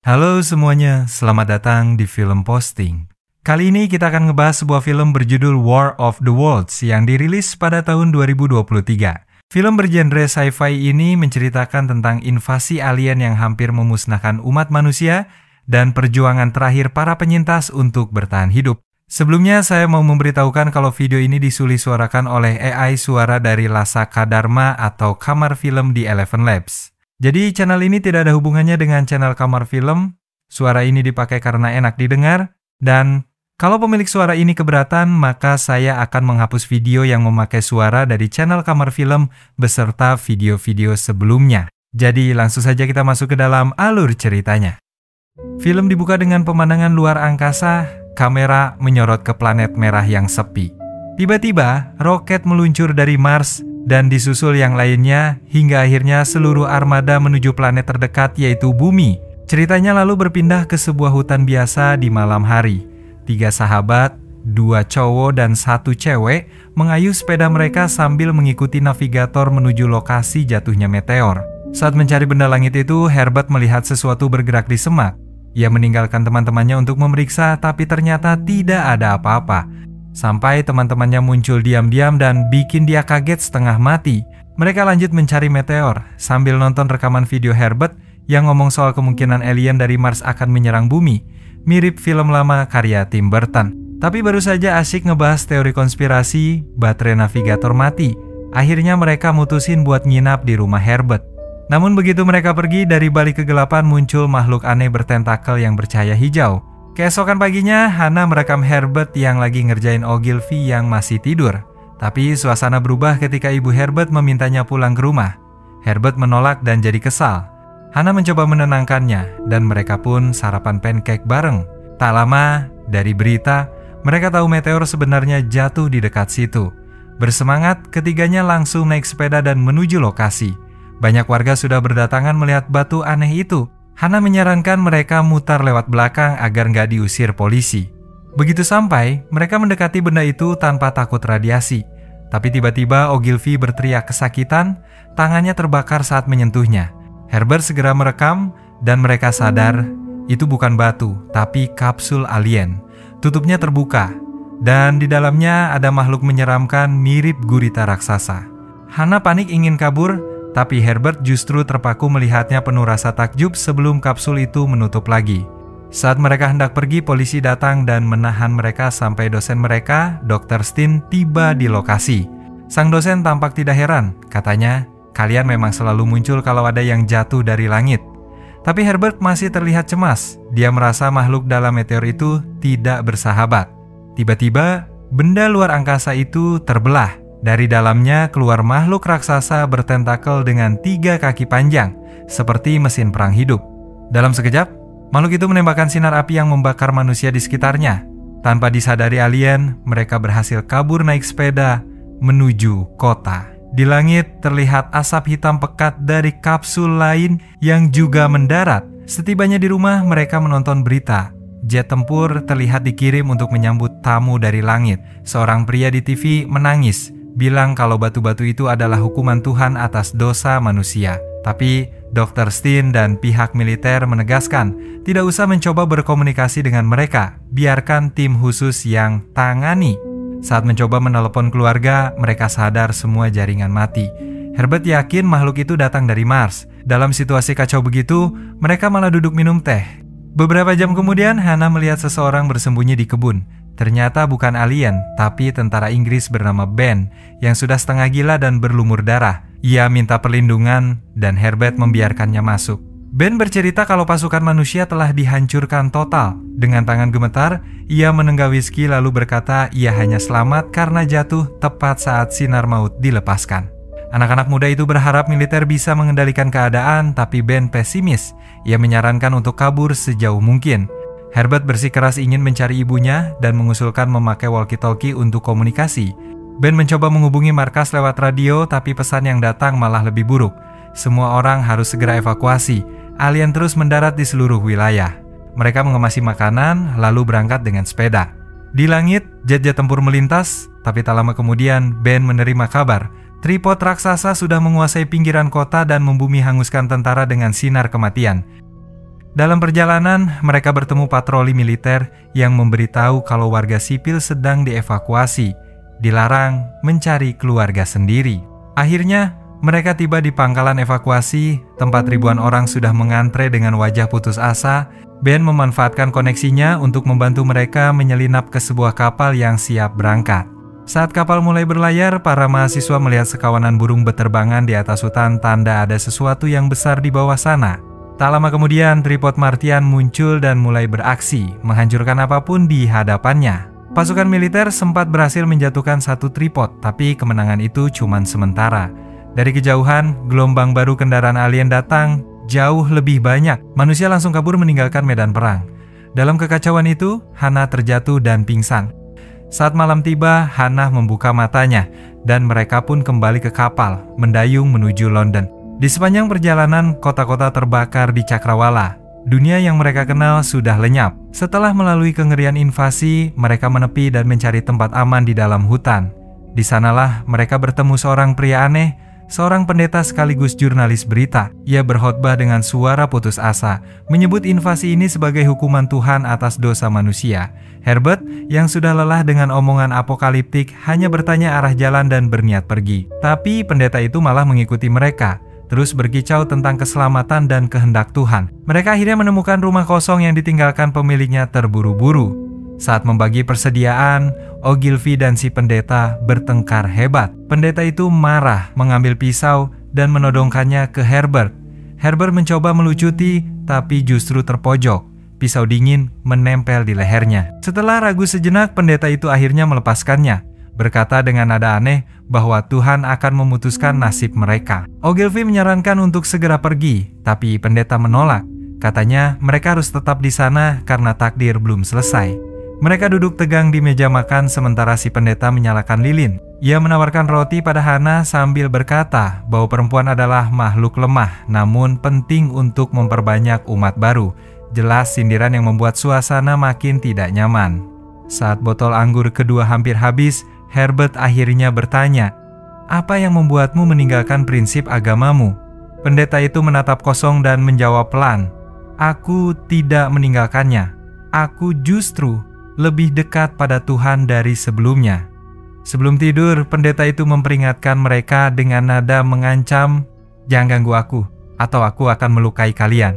Halo semuanya, selamat datang di Film Posting. Kali ini kita akan ngebahas sebuah film berjudul War of the Worlds yang dirilis pada tahun 2023. Film bergenre sci-fi ini menceritakan tentang invasi alien yang hampir memusnahkan umat manusia dan perjuangan terakhir para penyintas untuk bertahan hidup. Sebelumnya saya mau memberitahukan kalau video ini disulis-suarakan oleh AI suara dari Lasaka Dharma atau Kamar Film di Eleven Labs. Jadi channel ini tidak ada hubungannya dengan channel Kamar Film. Suara ini dipakai karena enak didengar. Dan kalau pemilik suara ini keberatan, maka saya akan menghapus video yang memakai suara dari channel Kamar Film beserta video-video sebelumnya. Jadi langsung saja kita masuk ke dalam alur ceritanya. Film dibuka dengan pemandangan luar angkasa, kamera menyorot ke planet merah yang sepi. Tiba-tiba, roket meluncur dari Mars dan disusul yang lainnya hingga akhirnya seluruh armada menuju planet terdekat yaitu Bumi. Ceritanya lalu berpindah ke sebuah hutan biasa di malam hari. 3 sahabat, 2 cowok dan 1 cewek mengayuh sepeda mereka sambil mengikuti navigator menuju lokasi jatuhnya meteor. Saat mencari benda langit itu, Herbert melihat sesuatu bergerak di semak. Ia meninggalkan teman-temannya untuk memeriksa, tapi ternyata tidak ada apa-apa. Sampai teman-temannya muncul diam-diam dan bikin dia kaget setengah mati. Mereka lanjut mencari meteor, sambil nonton rekaman video Herbert yang ngomong soal kemungkinan alien dari Mars akan menyerang bumi. Mirip film lama karya Tim Burton. Tapi baru saja asyik ngebahas teori konspirasi, baterai navigator mati. Akhirnya mereka mutusin buat nginap di rumah Herbert. Namun begitu mereka pergi, dari balik kegelapan muncul makhluk aneh bertentakel yang bercahaya hijau. Keesokan paginya, Hannah merekam Herbert yang lagi ngerjain Ogilvy yang masih tidur. Tapi suasana berubah ketika ibu Herbert memintanya pulang ke rumah. Herbert menolak dan jadi kesal. Hannah mencoba menenangkannya, dan mereka pun sarapan pancake bareng. Tak lama, dari berita, mereka tahu meteor sebenarnya jatuh di dekat situ. Bersemangat, ketiganya langsung naik sepeda dan menuju lokasi. Banyak warga sudah berdatangan melihat batu aneh itu. Hannah menyarankan mereka mutar lewat belakang agar nggak diusir polisi. Begitu sampai, mereka mendekati benda itu tanpa takut radiasi. Tapi tiba-tiba Ogilvy berteriak kesakitan, tangannya terbakar saat menyentuhnya. Herbert segera merekam, dan mereka sadar itu bukan batu, tapi kapsul alien. Tutupnya terbuka, dan di dalamnya ada makhluk menyeramkan mirip gurita raksasa. Hannah panik ingin kabur, tapi Herbert justru terpaku melihatnya penuh rasa takjub sebelum kapsul itu menutup lagi. Saat mereka hendak pergi, polisi datang dan menahan mereka sampai dosen mereka, Dr. Steen, tiba di lokasi. Sang dosen tampak tidak heran, katanya, "Kalian memang selalu muncul kalau ada yang jatuh dari langit." Tapi Herbert masih terlihat cemas. Dia merasa makhluk dalam meteor itu tidak bersahabat. Tiba-tiba, benda luar angkasa itu terbelah. Dari dalamnya keluar makhluk raksasa bertentakel dengan 3 kaki panjang, seperti mesin perang hidup. Dalam sekejap, makhluk itu menembakkan sinar api yang membakar manusia di sekitarnya. Tanpa disadari alien, mereka berhasil kabur naik sepeda menuju kota. Di langit terlihat asap hitam pekat dari kapsul lain yang juga mendarat. Setibanya di rumah, mereka menonton berita. Jet tempur terlihat dikirim untuk menyambut tamu dari langit. Seorang pria di TV menangis, bilang kalau batu-batu itu adalah hukuman Tuhan atas dosa manusia. Tapi Dr. Steen dan pihak militer menegaskan tidak usah mencoba berkomunikasi dengan mereka, biarkan tim khusus yang tangani. Saat mencoba menelepon keluarga, mereka sadar semua jaringan mati. Herbert yakin makhluk itu datang dari Mars. Dalam situasi kacau begitu, mereka malah duduk minum teh. Beberapa jam kemudian, Hannah melihat seseorang bersembunyi di kebun. Ternyata bukan alien, tapi tentara Inggris bernama Ben yang sudah setengah gila dan berlumur darah. Ia minta perlindungan dan Herbert membiarkannya masuk. Ben bercerita kalau pasukan manusia telah dihancurkan total. Dengan tangan gemetar, ia menenggak whisky lalu berkata ia hanya selamat karena jatuh tepat saat sinar maut dilepaskan. Anak-anak muda itu berharap militer bisa mengendalikan keadaan, tapi Ben pesimis. Ia menyarankan untuk kabur sejauh mungkin. Herbert bersikeras ingin mencari ibunya dan mengusulkan memakai walkie-talkie untuk komunikasi. Ben mencoba menghubungi markas lewat radio, tapi pesan yang datang malah lebih buruk. Semua orang harus segera evakuasi. Alien terus mendarat di seluruh wilayah. Mereka mengemasi makanan, lalu berangkat dengan sepeda. Di langit, jet-jet tempur melintas, tapi tak lama kemudian Ben menerima kabar. Tripod raksasa sudah menguasai pinggiran kota dan membumi hanguskan tentara dengan sinar kematian. Dalam perjalanan, mereka bertemu patroli militer yang memberitahu kalau warga sipil sedang dievakuasi, dilarang mencari keluarga sendiri. Akhirnya, mereka tiba di pangkalan evakuasi, tempat ribuan orang sudah mengantre dengan wajah putus asa. Ben memanfaatkan koneksinya untuk membantu mereka menyelinap ke sebuah kapal yang siap berangkat. Saat kapal mulai berlayar, para mahasiswa melihat sekawanan burung beterbangan di atas hutan, tanda ada sesuatu yang besar di bawah sana. Tak lama kemudian, tripod Martian muncul dan mulai beraksi, menghancurkan apapun di hadapannya. Pasukan militer sempat berhasil menjatuhkan satu tripod, tapi kemenangan itu cuma sementara. Dari kejauhan, gelombang baru kendaraan alien datang, jauh lebih banyak. Manusia langsung kabur meninggalkan medan perang. Dalam kekacauan itu, Hannah terjatuh dan pingsan. Saat malam tiba, Hannah membuka matanya, dan mereka pun kembali ke kapal, mendayung menuju London. Di sepanjang perjalanan, kota-kota terbakar di Cakrawala. Dunia yang mereka kenal sudah lenyap. Setelah melalui kengerian invasi, mereka menepi dan mencari tempat aman di dalam hutan. Di sanalah mereka bertemu seorang pria aneh, seorang pendeta sekaligus jurnalis berita. Ia berkhotbah dengan suara putus asa, menyebut invasi ini sebagai hukuman Tuhan atas dosa manusia. Herbert, yang sudah lelah dengan omongan apokaliptik, hanya bertanya arah jalan dan berniat pergi. Tapi pendeta itu malah mengikuti mereka, terus berkicau tentang keselamatan dan kehendak Tuhan. Mereka akhirnya menemukan rumah kosong yang ditinggalkan pemiliknya terburu-buru. Saat membagi persediaan, Ogilvy dan si pendeta bertengkar hebat. Pendeta itu marah, mengambil pisau dan menodongkannya ke Herbert. Herbert mencoba melucuti, tapi justru terpojok. Pisau dingin menempel di lehernya. Setelah ragu sejenak, pendeta itu akhirnya melepaskannya, berkata dengan nada aneh bahwa Tuhan akan memutuskan nasib mereka. Ogilvy menyarankan untuk segera pergi, tapi pendeta menolak. Katanya mereka harus tetap di sana karena takdir belum selesai. Mereka duduk tegang di meja makan sementara si pendeta menyalakan lilin. Ia menawarkan roti pada Hannah sambil berkata bahwa perempuan adalah makhluk lemah, namun penting untuk memperbanyak umat baru. Jelas sindiran yang membuat suasana makin tidak nyaman. Saat botol anggur kedua hampir habis, Herbert akhirnya bertanya, "Apa yang membuatmu meninggalkan prinsip agamamu?" Pendeta itu menatap kosong dan menjawab pelan, "Aku tidak meninggalkannya. Aku justru lebih dekat pada Tuhan dari sebelumnya." Sebelum tidur, pendeta itu memperingatkan mereka dengan nada mengancam, "Jangan ganggu aku, atau aku akan melukai kalian."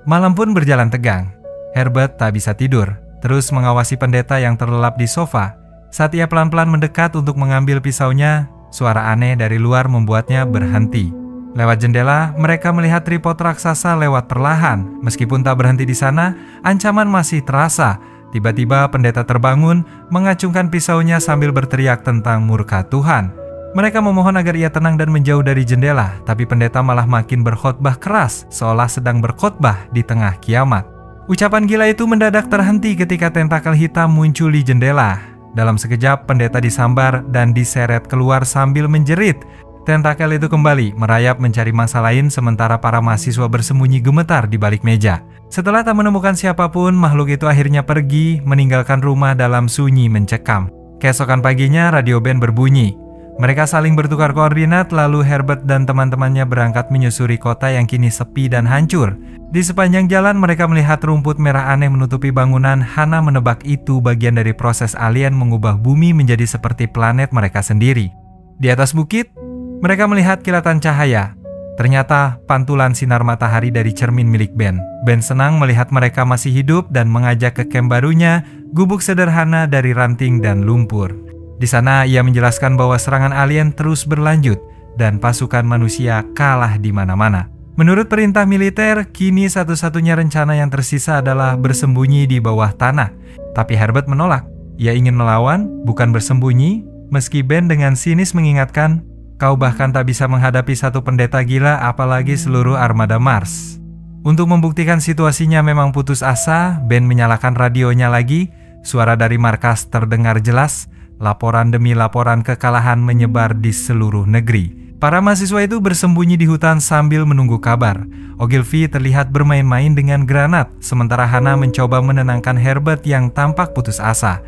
Malam pun berjalan tegang. Herbert tak bisa tidur, terus mengawasi pendeta yang terlelap di sofa. Saat ia pelan-pelan mendekat untuk mengambil pisaunya, suara aneh dari luar membuatnya berhenti. Lewat jendela, mereka melihat tripod raksasa lewat perlahan. Meskipun tak berhenti di sana, ancaman masih terasa. Tiba-tiba pendeta terbangun, mengacungkan pisaunya sambil berteriak tentang murka Tuhan. Mereka memohon agar ia tenang dan menjauh dari jendela, tapi pendeta malah makin berkhotbah keras, seolah sedang berkhotbah di tengah kiamat. Ucapan gila itu mendadak terhenti ketika tentakel hitam muncul di jendela. Dalam sekejap, pendeta disambar dan diseret keluar sambil menjerit. Tentakel itu kembali merayap mencari mangsa lain, sementara para mahasiswa bersembunyi gemetar di balik meja. Setelah tak menemukan siapapun, makhluk itu akhirnya pergi, meninggalkan rumah dalam sunyi mencekam. Keesokan paginya, radio band berbunyi. Mereka saling bertukar koordinat, lalu Herbert dan teman-temannya berangkat menyusuri kota yang kini sepi dan hancur. Di sepanjang jalan mereka melihat rumput merah aneh menutupi bangunan. Hannah menebak itu bagian dari proses alien mengubah bumi menjadi seperti planet mereka sendiri. Di atas bukit, mereka melihat kilatan cahaya. Ternyata pantulan sinar matahari dari cermin milik Ben. Ben senang melihat mereka masih hidup dan mengajak ke kamp barunya, gubuk sederhana dari ranting dan lumpur. Di sana ia menjelaskan bahwa serangan alien terus berlanjut dan pasukan manusia kalah di mana-mana. Menurut perintah militer, kini satu-satunya rencana yang tersisa adalah bersembunyi di bawah tanah. Tapi Herbert menolak. Ia ingin melawan, bukan bersembunyi, meski Ben dengan sinis mengingatkan, "Kau bahkan tak bisa menghadapi satu pendeta gila, apalagi seluruh armada Mars." Untuk membuktikan situasinya memang putus asa, Ben menyalakan radionya lagi. Suara dari markas terdengar jelas. Laporan demi laporan kekalahan menyebar di seluruh negeri. Para mahasiswa itu bersembunyi di hutan sambil menunggu kabar. Ogilvy terlihat bermain-main dengan granat, sementara Hannah mencoba menenangkan Herbert yang tampak putus asa.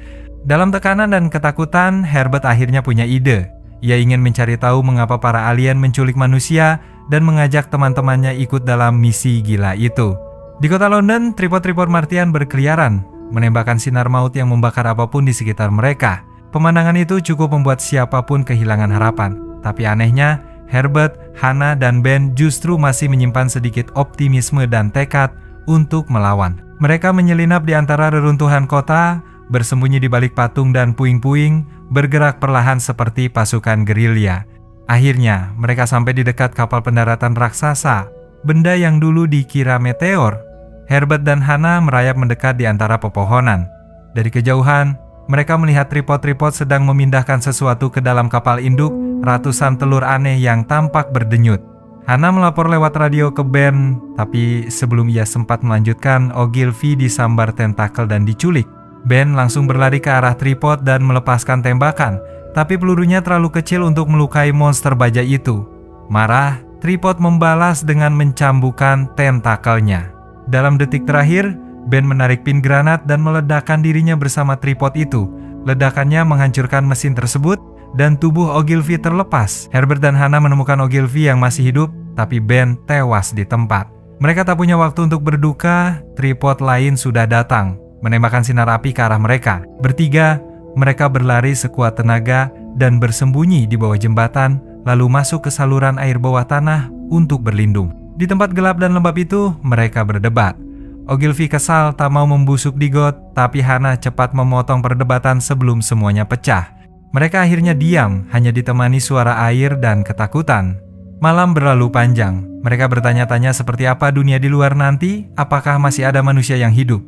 Dalam tekanan dan ketakutan, Herbert akhirnya punya ide. Ia ingin mencari tahu mengapa para alien menculik manusia dan mengajak teman-temannya ikut dalam misi gila itu. Di kota London, tripod-tripod Martian berkeliaran, menembakkan sinar maut yang membakar apapun di sekitar mereka. Pemandangan itu cukup membuat siapapun kehilangan harapan. Tapi anehnya, Herbert, Hannah, dan Ben justru masih menyimpan sedikit optimisme dan tekad untuk melawan. Mereka menyelinap di antara reruntuhan kota, bersembunyi di balik patung dan puing-puing, bergerak perlahan seperti pasukan gerilya. Akhirnya, mereka sampai di dekat kapal pendaratan raksasa, benda yang dulu dikira meteor. Herbert dan Hannah merayap mendekat di antara pepohonan. Dari kejauhan, mereka melihat tripod-tripod sedang memindahkan sesuatu ke dalam kapal induk, ratusan telur aneh yang tampak berdenyut. Hannah melapor lewat radio ke Ben, tapi sebelum ia sempat melanjutkan, Ogilvy disambar tentakel dan diculik. Ben langsung berlari ke arah tripod dan melepaskan tembakan, tapi pelurunya terlalu kecil untuk melukai monster baja itu. Marah, tripod membalas dengan mencambukan tentakelnya. Dalam detik terakhir, Ben menarik pin granat dan meledakkan dirinya bersama tripod itu. Ledakannya menghancurkan mesin tersebut dan tubuh Ogilvy terlepas. Herbert dan Hannah menemukan Ogilvy yang masih hidup, tapi Ben tewas di tempat. Mereka tak punya waktu untuk berduka, tripod lain sudah datang, menembakkan sinar api ke arah mereka. Bertiga, mereka berlari sekuat tenaga dan bersembunyi di bawah jembatan, lalu masuk ke saluran air bawah tanah untuk berlindung. Di tempat gelap dan lembab itu, mereka berdebat. Ogilvy kesal tak mau membusuk di got, tapi Hannah cepat memotong perdebatan sebelum semuanya pecah. Mereka akhirnya diam, hanya ditemani suara air dan ketakutan. Malam berlalu panjang. Mereka bertanya-tanya seperti apa dunia di luar nanti, apakah masih ada manusia yang hidup.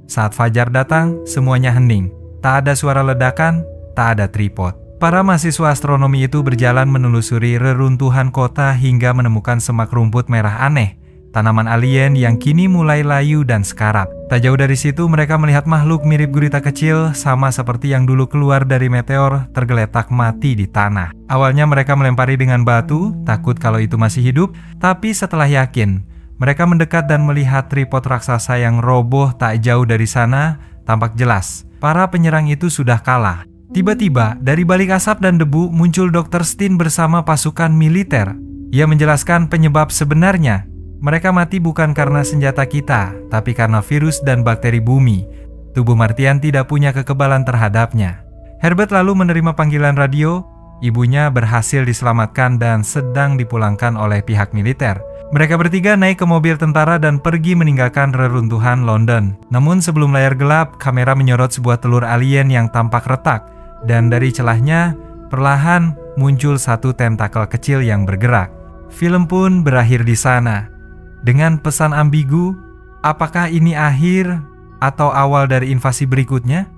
Saat fajar datang, semuanya hening. Tak ada suara ledakan, tak ada tripod. Para mahasiswa astronomi itu berjalan menelusuri reruntuhan kota hingga menemukan semak rumput merah aneh, tanaman alien yang kini mulai layu dan sekarat. Tak jauh dari situ mereka melihat makhluk mirip gurita kecil, sama seperti yang dulu keluar dari meteor, tergeletak mati di tanah. Awalnya mereka melempari dengan batu, takut kalau itu masih hidup, tapi setelah yakin, mereka mendekat dan melihat tripod raksasa yang roboh tak jauh dari sana. Tampak jelas, para penyerang itu sudah kalah. Tiba-tiba, dari balik asap dan debu muncul Dr. Stein bersama pasukan militer. Ia menjelaskan penyebab sebenarnya. Mereka mati bukan karena senjata kita, tapi karena virus dan bakteri bumi. Tubuh Martian tidak punya kekebalan terhadapnya. Herbert lalu menerima panggilan radio. Ibunya berhasil diselamatkan dan sedang dipulangkan oleh pihak militer. Mereka bertiga naik ke mobil tentara dan pergi meninggalkan reruntuhan London. Namun sebelum layar gelap, kamera menyorot sebuah telur alien yang tampak retak. Dan dari celahnya, perlahan muncul satu tentakel kecil yang bergerak. Film pun berakhir di sana. Dengan pesan ambigu, apakah ini akhir atau awal dari invasi berikutnya?